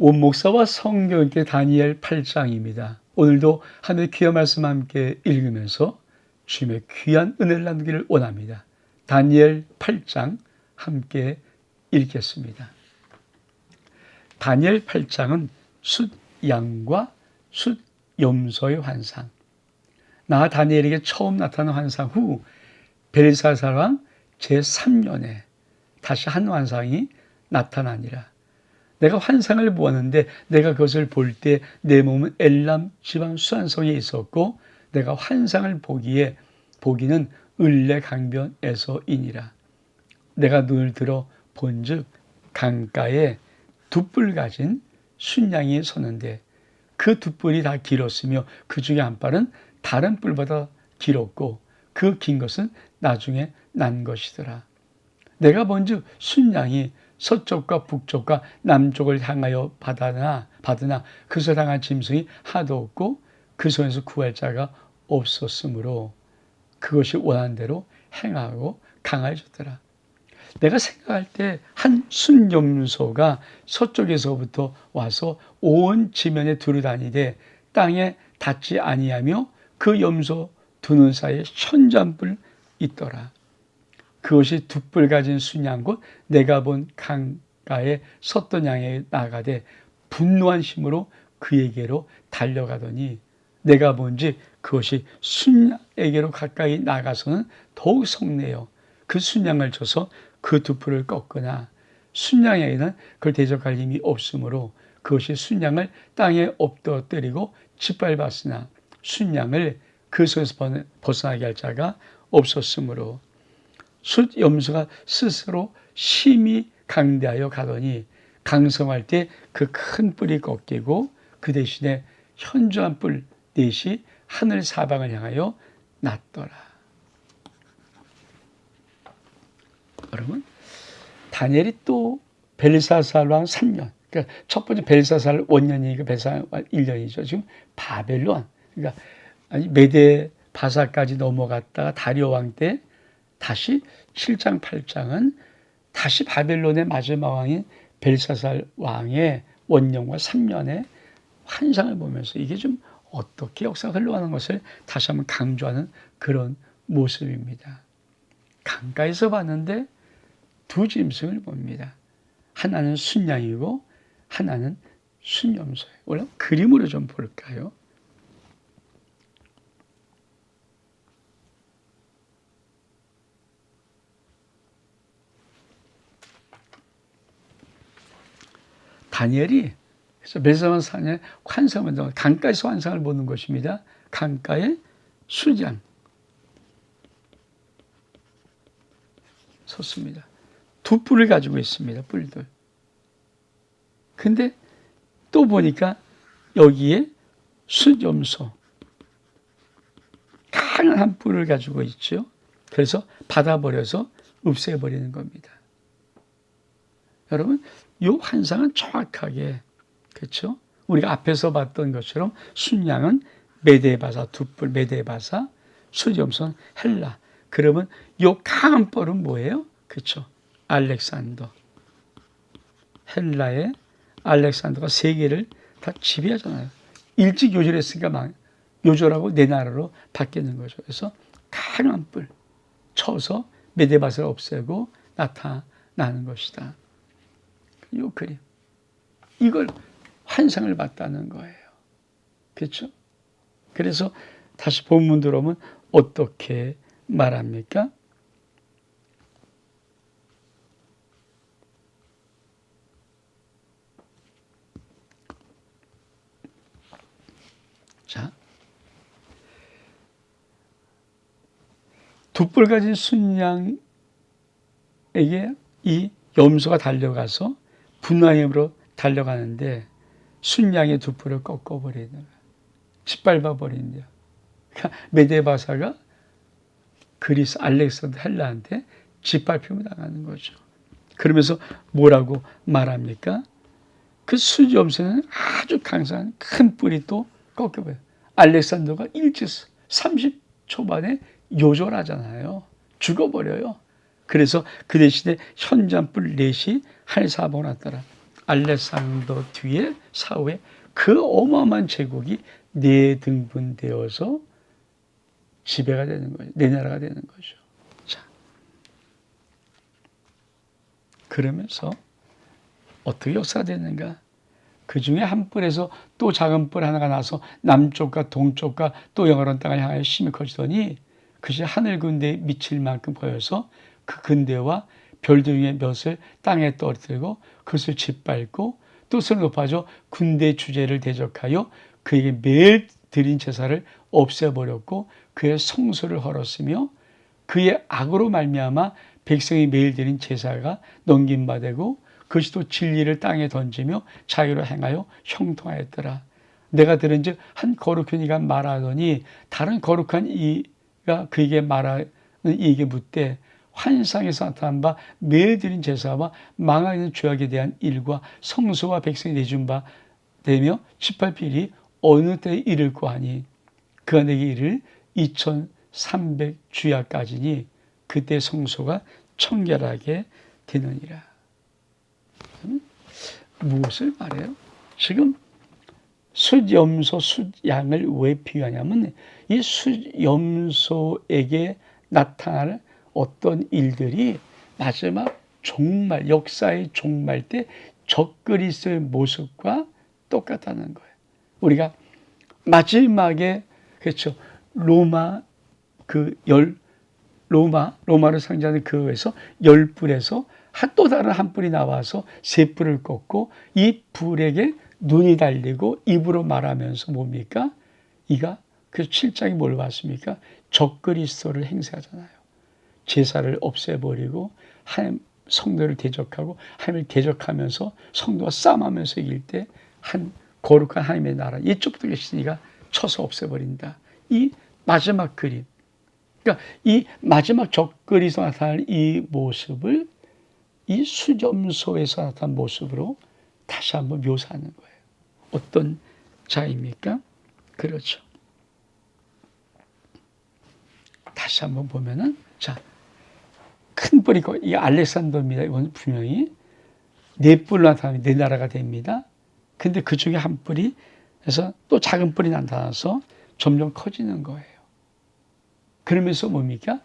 원목사와 성경의 다니엘 8장입니다. 오늘도 하늘의 귀한 말씀 함께 읽으면서 주님의 귀한 은혜를 나누기를 원합니다. 다니엘 8장 함께 읽겠습니다. 다니엘 8장은 숫양과 숫염소의 환상. 나 다니엘에게 처음 나타난 환상 후 벨사살 왕 제3년에 다시 한 환상이 나타나니라. 내가 환상을 보았는데 내가 그것을 볼 때 내 몸은 엘람 지방 수안성에 있었고 내가 환상을 보기는 을레 강변에서이니라. 내가 눈을 들어 본즉 강가에 두 뿔 가진 순양이 섰는데 그 두 뿔이 다 길었으며 그 중에 한 뿔은 다른 뿔보다 길었고 그 긴 것은 나중에 난 것이더라. 내가 본즉 순양이 서쪽과 북쪽과 남쪽을 향하여 받으나 그것을 향한 짐승이 하도 없고 그 손에서 구할 자가 없었으므로 그것이 원하는 대로 행하고 강해졌더라. 내가 생각할 때 한 순염소가 서쪽에서부터 와서 온 지면에 두루다니되 땅에 닿지 아니하며 그 염소 두 눈 사이에 천잠뿔 있더라. 그것이 두 뿔 가진 순양 곧 내가 본 강가에 섰던 양에 나가되 분노한 힘으로 그에게로 달려가더니 내가 본즉 그것이 순양에게로 가까이 나가서는 더욱 성내어 그 순양을 쳐서 그 두 뿔을 꺾으나 순양에게는 그걸 대적할 힘이 없으므로 그것이 순양을 땅에 엎드리고 짓밟았으나 순양을 그 손에서 벗어나게 할 자가 없었으므로 숫염소가 스스로 심히 강대하여 가더니 강성할 때 그 큰 뿔이 꺾이고 그 대신에 현저한 뿔 넷이 하늘 사방을 향하여 났더라. 여러분, 다니엘이 또 벨사살 왕 3년, 그러니까 첫 번째 벨사살 원년이니까 벨사살 1년이죠. 지금 바벨론, 그러니까 메데 바사까지 넘어갔다가 다리오 왕 때 다시 7장 8장은 다시 바벨론의 마지막 왕인 벨사살 왕의 원년과 3년의 환상을 보면서 이게 좀 어떻게 역사가 흘러가는 것을 다시 한번 강조하는 그런 모습입니다. 강가에서 봤는데 두 짐승을 봅니다. 하나는 순양이고 하나는 순염소예요. 원래 그림으로 좀 볼까요? 다니엘이 그래서 벨사살 산에 환상을 보는 강가에서 환상을 보는 것입니다. 강가에 순양 섰습니다. 두 뿔을 가지고 있습니다. 뿔들. 근데 또 보니까 여기에 숫염소 강한 한 뿔을 가지고 있죠. 그래서 받아버려서 없애버리는 겁니다. 여러분, 이 환상은 정확하게 그렇죠? 우리가 앞에서 봤던 것처럼 순양은 메데바사 두 뿔 메데바사, 숫염소는 헬라. 그러면 이 강한 뿔은 뭐예요? 그렇죠? 알렉산더. 헬라의 알렉산더가 세계를 다 지배하잖아요. 일찍 요절했으니까 요절하고 내 나라로 바뀌는 거죠. 그래서 강한 뿔 쳐서 메데바사를 없애고 나타나는 것이다. 이 그림. 이걸 환상을 봤다는 거예요. 그렇죠? 그래서 다시 본문 들어오면 어떻게 말합니까? 자, 두 뿔 가진 순양에게 이 염소가 달려가서 분노함으로 달려가는데 순양의 두 뿔을 꺾어버리는 거야. 짓밟아버리는 거야. 그러니까 메데바사가 그리스 알렉산더 헬라한테 짓밟힘을 당하는 거죠. 그러면서 뭐라고 말합니까? 그 숫염소는 아주 강한 큰 뿔이 또 꺾여버려요. 알렉산더가 일찍 30 초반에 요절하잖아요. 죽어버려요. 그래서 그 대신에 현잔뿔 넷이 하늘 사방으로 났더라. 알렉산더 뒤에 사후에 그 어마어마한 제국이 내등분되어서 지배가 되는 거죠. 내 나라가 되는 거죠. 자, 그러면서 어떻게 역사가 되는가? 그 중에 한 뿔에서 또 작은 뿔 하나가 나서 남쪽과 동쪽과 또 영원한 땅을 향하여 심히 커지더니 그것이 하늘 근대에 미칠 만큼 보여서 그 근대와 별들 중에 몇을 땅에 떨어뜨리고 그것을 짓밟고 또 스스로 높아져 군대 주제를 대적하여 그에게 매일 드린 제사를 없애버렸고 그의 성소를 헐었으며 그의 악으로 말미암아 백성이 매일 드린 제사가 넘김받고 그것이 또 진리를 땅에 던지며 자유로 행하여 형통하였더라. 내가 들은즉 한 거룩한 이가 말하더니 다른 거룩한 이가 그에게 말하는 이에게 묻되 환상에서 나타난 바 매일 드린 제사와 망하는 죄악에 대한 일과 성소와 백성이 내준 바 되며 18필이 어느 때에 이를고 하니 그가 내게 이를 2300 주야까지니 그때 성소가 청결하게 되느니라. 무엇을 말해요? 지금 숫염소, 숫양을 왜 비유하냐면 이 숫염소에게 나타날 어떤 일들이 마지막 종말, 역사의 종말 때 적그리스도의 모습과 똑같다는 거예요. 우리가 마지막에 그렇죠. 로마를 상징하는 그거에서 10뿔에서 또 다른 한 뿔이 나와서 세 뿔을 꺾고 이 뿔에게 눈이 달리고 입으로 말하면서 뭡니까? 이가 그 7장이 뭘 봤습니까? 적그리스도를 행세하잖아요. 제사를 없애버리고 하나님 성도를 대적하고 하나님을 대적하면서 성도와 싸움하면서 이길 때 한 거룩한 하나님의 나라 이쪽부터 계신 이가 쳐서 없애버린다. 이 마지막 그림. 그러니까 이 마지막 적그리스도 나타날 이 모습을 이 수점소에서 나타난 모습으로 다시 한번 묘사하는 거예요. 어떤 자입니까? 그렇죠. 다시 한번 보면은, 자, 큰 뿔이, 이 알렉산더입니다. 이건 분명히 네 뿔로 나타나면 네 나라가 됩니다. 근데 그 중에 한 뿔이, 그래서 또 작은 뿔이 나타나서 점점 커지는 거예요. 그러면서 뭡니까?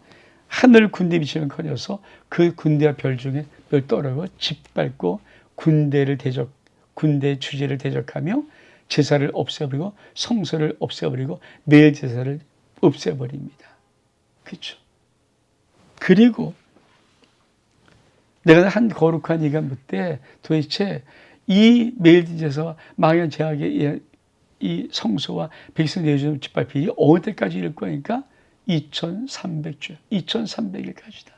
하늘 군대 미치는 커져서 그 군대와 별 중에 별 떨어고 짓밟고 군대 주제를 대적하며 제사를 없애버리고 성소를 없애버리고 매일 제사를 없애버립니다. 그렇죠. 그리고 내가 한 거룩한 이가 묻되 도대체 이 매일 제사와 망연 제약의 이 성소와 백성 내주는 짓밟힐이 어느 때까지 이를 거니까 2300주, 2300일까지다.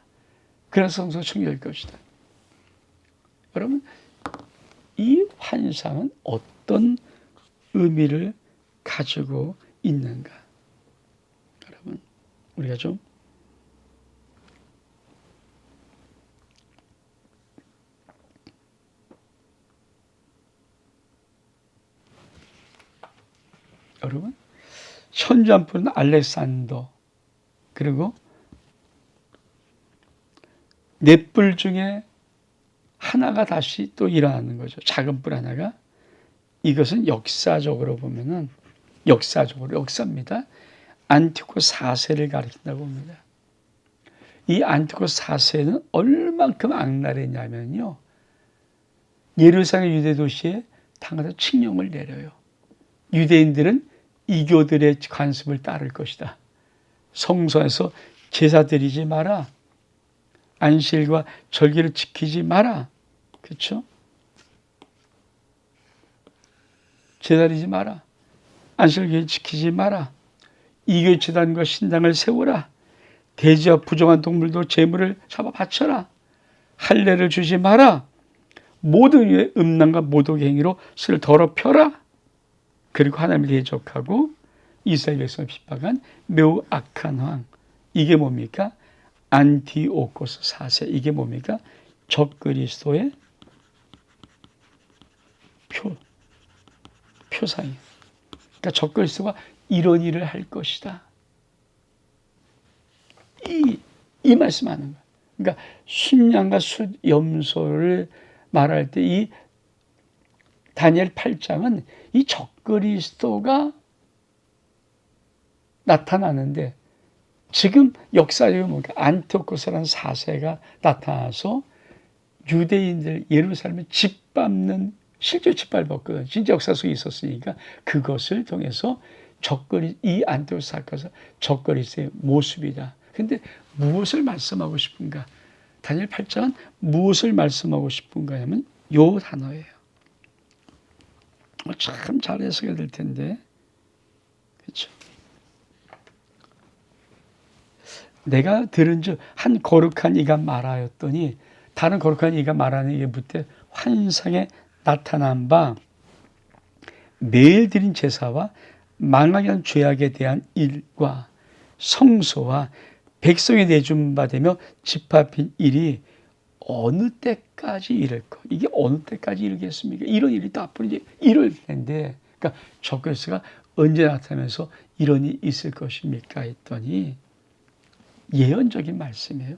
그래서 성소가 청결할 것이다. 여러분, 이 환상은 어떤 의미를 가지고 있는가? 여러분, 우리가 좀 여러분, 천주한뿔은 알렉산더 그리고 네 뿔 중에 하나가 다시 또 일어나는 거죠. 작은 뿔 하나가. 이것은 역사적으로 보면은 역사입니다. 안티고 4세를 가리킨다고 봅니다. 이 안티고 4세는 얼만큼 악랄했냐면요. 예루살렘 유대 도시에 당해서 칙령을 내려요. 유대인들은 이교들의 관습을 따를 것이다. 성소에서 제사 드리지 마라. 안식일과 절기를 지키지 마라. 그렇죠? 제사 드리지 마라. 안식일을 지키지 마라. 이교 제단과 신당을 세우라. 돼지와 부정한 동물도 제물을 잡아 바쳐라. 할례를 주지 마라. 모든 유의 음란과 모독의 행위로 스스로 더럽혀라. 그리고 하나님을 대적하고 이스라엘 백성을 핍박한 매우 악한 왕. 이게 뭡니까? 안티오코스 4세. 이게 뭡니까? 적그리스도의 표상이에요. 그러니까 적그리스도가 이런 일을 할 것이다. 이 말씀하는 거예요. 그러니까 숫양과 숫염소를 말할 때 이 다니엘 8장은 이 적그리스도가 나타나는데 지금 역사적으로 보니까 안티오코스라는 4세가 나타나서 유대인들 예루살렘을 짓밟는 실제 짓밟았거든. 진짜 역사 속에 있었으니까 그것을 통해서 이 안티오코스 사건에서 적그리스도의 모습이다. 근데 무엇을 말씀하고 싶은가? 다니엘 8장은 무엇을 말씀하고 싶은가 하면 요 단어예요. 참 잘 해석해야 될 텐데. 그렇죠? 내가 들은즉 한 거룩한 이가 말하였더니 다른 거룩한 이가 말하는 이에 묻되 환상에 나타난 바 매일 드린 제사와 망하게 한 죄악에 대한 일과 성소와 백성에 내준 바 되며 집합인 일이 어느 때까지 이를까? 이게 어느 때까지 이르겠습니까? 이런 일이 또 앞으로 이제 이럴 텐데, 그러니까 적그리스도가 언제 나타나면서 이런 일이 있을 것입니까? 했더니 예언적인 말씀이에요.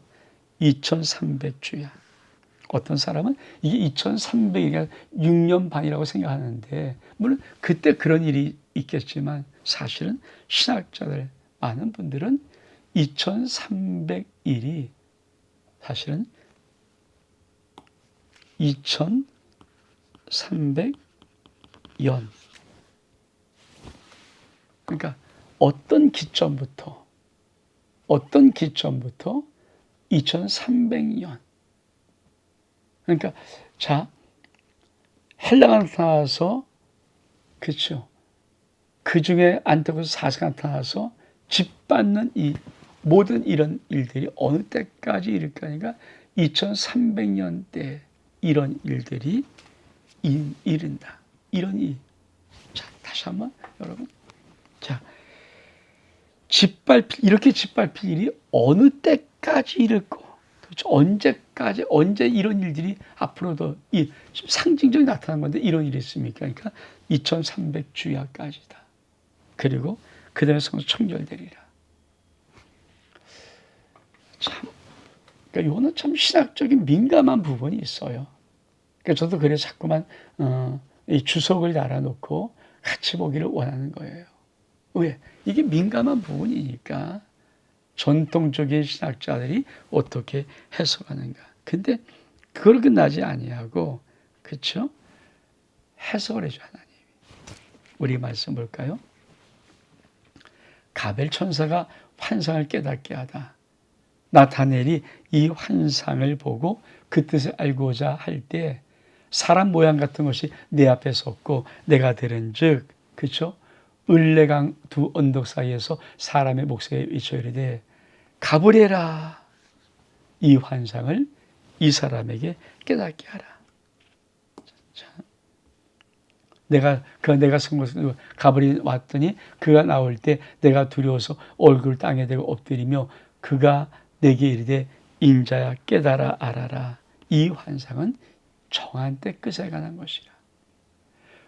2300주야. 어떤 사람은 이게 2300이니까 6년 반이라고 생각하는데, 물론 그때 그런 일이 있겠지만 사실은 신학자들 많은 분들은 2300일이 사실은 2300년. 그러니까 어떤 기점부터 2300년. 그러니까 자, 헬라가 나타나서 그렇죠. 그 중에 안티오코스 4세가 나타나서 짓밟는 이 모든 이런 일들이 어느 때까지 이를까 하니까 2300년 때 이런 일들이 이른다. 이런 일. 자, 다시 한번 여러분. 자, 이렇게 짓밟힐 일이 어느 때까지 이를까? 도대체 언제까지, 언제 이런 일들이 앞으로도 상징적으로 나타난 건데 이런 일이 있습니까? 그러니까 2300주야까지다. 그리고 그 다음에 성소 청결되리라. 참, 그러니까 이거는 참 신학적인 민감한 부분이 있어요. 그러니까 저도 그래서 자꾸만 이 주석을 달아놓고 같이 보기를 원하는 거예요. 왜? 이게 민감한 부분이니까 전통적인 신학자들이 어떻게 해석하는가. 근데 그걸 끝나지 아니하고, 그렇죠? 해석을 해줘 하나님이. 우리 말씀 볼까요? 가벨 천사가 환상을 깨닫게 하다. 나타넬이 이 환상을 보고 그 뜻을 알고자 할 때 사람 모양 같은 것이 내 앞에 섰고 내가 들은즉, 그렇죠? 을레강 두 언덕 사이에서 사람의 목소리에 외쳐 이르되 가버려라. 이 환상을 이 사람에게 깨닫게 하라. 자, 내가 쓴 것을 가버리 왔더니 그가 나올 때 내가 두려워서 얼굴 땅에 대고 엎드리며 그가 내게 이르되 인자야 깨달아 알아라. 이 환상은 정한 때 끝에 관한 것이라.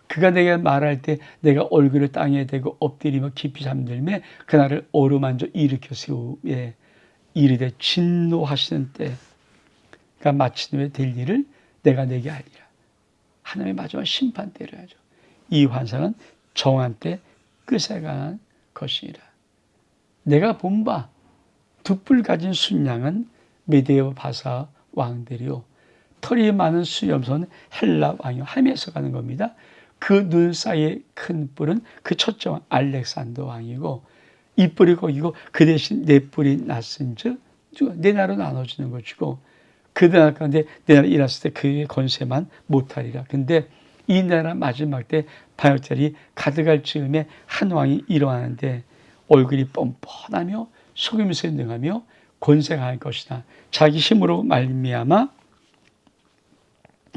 그가 내게 말할 때 내가 얼굴을 땅에 대고 엎드리며 깊이 잠들매 그날을 어루만져 일으켜 세우에 이르되 진노하시는 때가 마친 후에 될 일을 내가 내게 하리라. 하나님의 마지막 심판 때를 하죠. 이 환상은 정한 때 끝에 관한 것이라. 내가 본 바 두 뿔 가진 순양은 메데오 바사 왕들이요 털이 많은 수염소는 헬라 왕이요 하면서 가는 겁니다. 그 눈 사이에 큰 뿔은 그 첫째 왕 알렉산더 왕이고 이 뿔이 거기고 그 대신 네 뿔이 났은즉 네 나라로 나눠지는 것이고 그 나라 가운데 네 나라 일었을 때 그의 건세만 못하리라. 근데 이 나라 마지막 때 반역자리 가득할 즈음에 한 왕이 일어나는데 얼굴이 뻔뻔하며 속임수에 능하며 권세가 할 것이다. 자기 힘으로 말미암아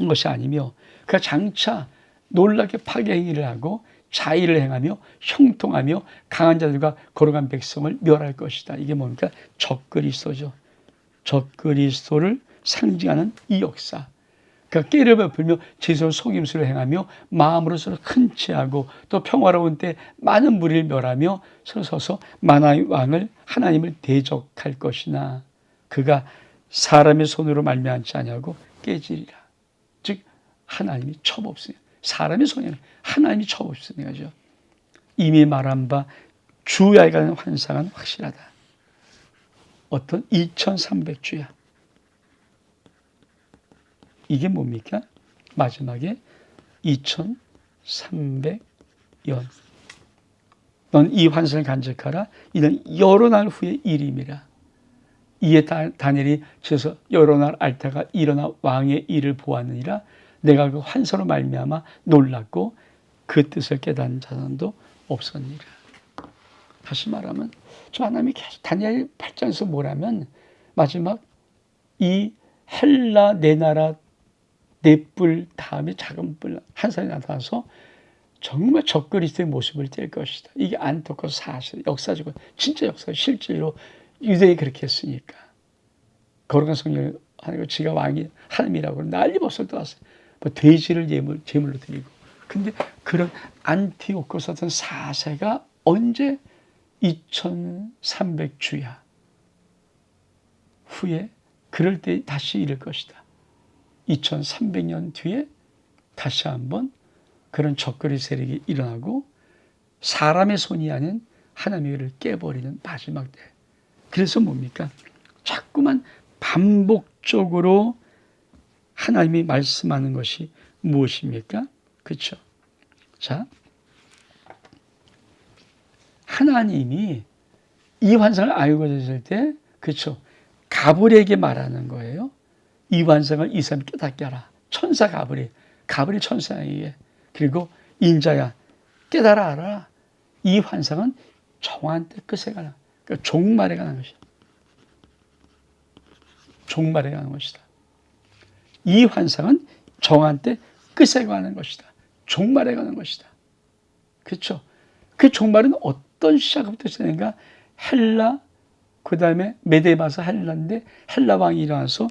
것이 아니며 그가 장차 놀랍게 파괴 행위를 하고 자의를 행하며 형통하며 강한 자들과 거룩한 백성을 멸할 것이다. 이게 뭡니까? 적그리스도죠. 적그리스도를 상징하는 이 역사. 그러니까 깨를 베풀며 제손 속임수를 행하며 마음으로 서로 큰 체하고 또 평화로운 때 많은 무리를 멸하며 서로 서서 만화의 왕을 하나님을 대적할 것이나 그가 사람의 손으로 말미암지 아니하고 깨지리라. 즉 하나님이 첩없으니 사람의 손이 아니라 하나님이 쳐보시는 거죠. 이미 말한 바 주야에 관한 환상은 확실하다. 어떤 2300주야. 이게 뭡니까? 마지막에 2300년. 넌 이 환상을 간직하라. 이는 여러 날 후의 일임이라. 이에 다니엘이 저서 여러 날 앓다가 일어나 왕의 일을 보았느니라. 내가 그 환상으로 말미암아 놀랐고 그 뜻을 깨닫는 자도 없었니라. 다시 말하면 저 하나님이 계속 다니엘 8장에서 뭐라면 마지막 이 헬라 네 나라 네 뿔 다음에 작은 뿔 한 사람이 나타나서 정말 적그리스도의 모습을 띌 것이다. 이게 안토커 사실 역사적으로 진짜 역사 실제로 유대인이 그렇게 했으니까 거룩한 성령을 하나님 지가 왕이 하나님이라고 난리 벌써 떠났어요. 뭐 돼지를 제물로 드리고. 근데 그런 안티오코스 같은 4세가 언제 2300주야 후에 그럴 때 다시 이를 것이다. 2300년 뒤에 다시 한번 그런 적그리 세력이 일어나고 사람의 손이 아닌 하나님의 일을 깨버리는 마지막 때. 그래서 뭡니까? 자꾸만 반복적으로 하나님이 말씀하는 것이 무엇입니까? 그렇죠? 자, 하나님이 이 환상을 알고 계실 때, 그렇죠? 가브리엘에게 말하는 거예요. 이 환상을 이 사람이 깨닫게 하라. 천사 가브리엘 천사에게. 그리고 인자야 깨달아 알아라. 이 환상은 정한 때 끝에 가는, 그러니까 종말에 가는 것이다. 종말에 가는 것이다. 이 환상은 정한 때 끝에 가는 것이다. 종말에 가는 것이다. 그렇죠? 그 종말은 어떤 시작부터 시작인가? 헬라, 그 다음에 메데바사 헬라인데 헬라 왕이 일어나서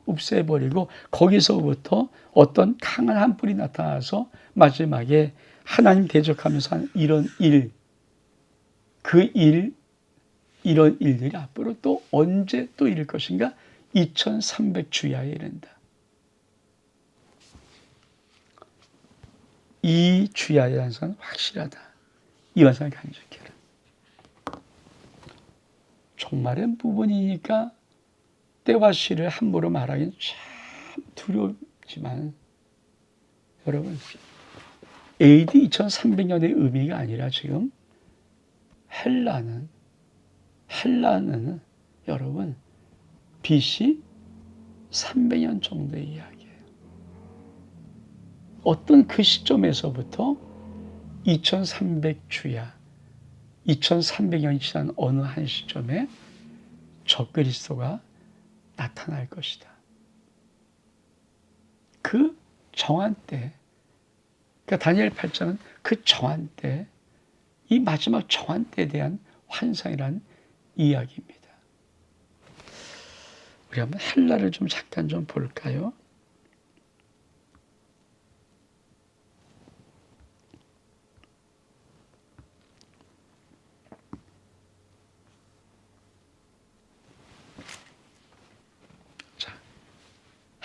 없애버리고 거기서부터 어떤 강한 한 뿔이 나타나서 마지막에 하나님 대적하면서 한 이런 일, 이런 일들이 앞으로 또 언제 또 이룰 것인가? 2300주야에 이른다. 이 주야의 환상은 확실하다. 이 환상을 간직해라. 종말의 부분이니까 때와 시를 함부로 말하기는 참 두렵지만 여러분 AD 2300년의 의미가 아니라 지금 헬라는 여러분 BC 300년 정도의 이야기예요. 어떤 그 시점에서부터 2300주야 2300년이 지난 어느 한 시점에 적그리스도가 나타날 것이다. 그 정한 때, 그러니까 다니엘 8장은 그 정한 때, 이 마지막 정한 때에 대한 환상이라는 이야기입니다. 우리 한번 헬라를 좀 잠깐 좀 볼까요?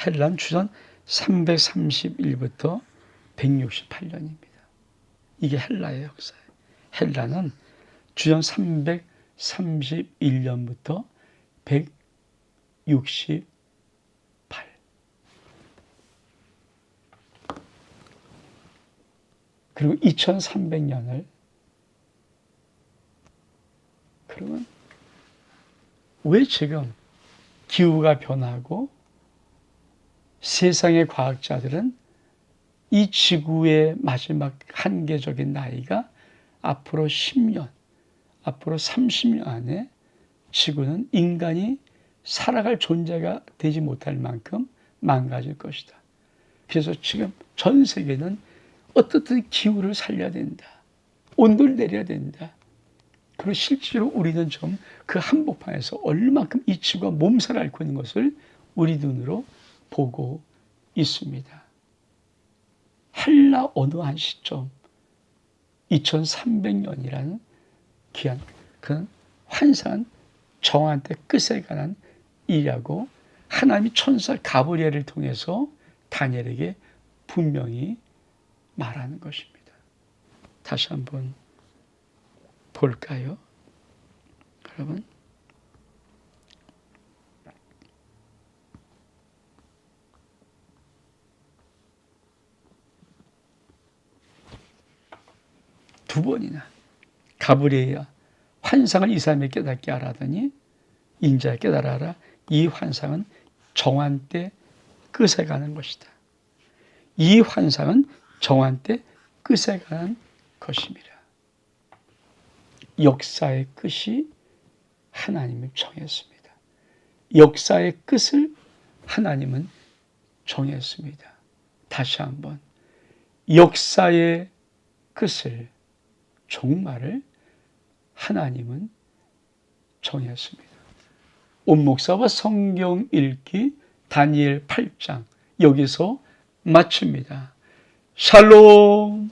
헬라는 주전 331부터 168년입니다. 이게 헬라의 역사예요. 헬라는 주전 331년부터 168. 그리고 2300년을 그러면 왜 지금 기후가 변하고 세상의 과학자들은 이 지구의 마지막 한계적인 나이가 앞으로 10년, 앞으로 30년 안에 지구는 인간이 살아갈 존재가 되지 못할 만큼 망가질 것이다. 그래서 지금 전 세계는 어떻든 기후를 살려야 된다. 온도를 내려야 된다. 그리고 실제로 우리는 좀 그 한복판에서 얼마만큼 이 지구가 몸살을 앓고 있는 것을 우리 눈으로 보고 있습니다. 헬라 어느 한 시점 2300년이라는 기한 그런 환상은 정한 때 끝에 관한 일이라고 하나님이 천사 가브리엘을 통해서 다니엘에게 분명히 말하는 것입니다. 다시 한번 볼까요? 여러분, 두 번이나 가브리엘이야 환상을 이 사람이 깨닫게 하라더니 인자에 깨달아라. 이 환상은 정한 때 끝에 가는 것이다. 이 환상은 정한 때 끝에 가는 것입니다. 역사의 끝이 하나님은 정했습니다. 역사의 끝을 하나님은 정했습니다. 다시 한번 역사의 끝을 종말을 하나님은 정했습니다. 온 목사와 성경 읽기 다니엘 8장 여기서 마칩니다. 샬롬.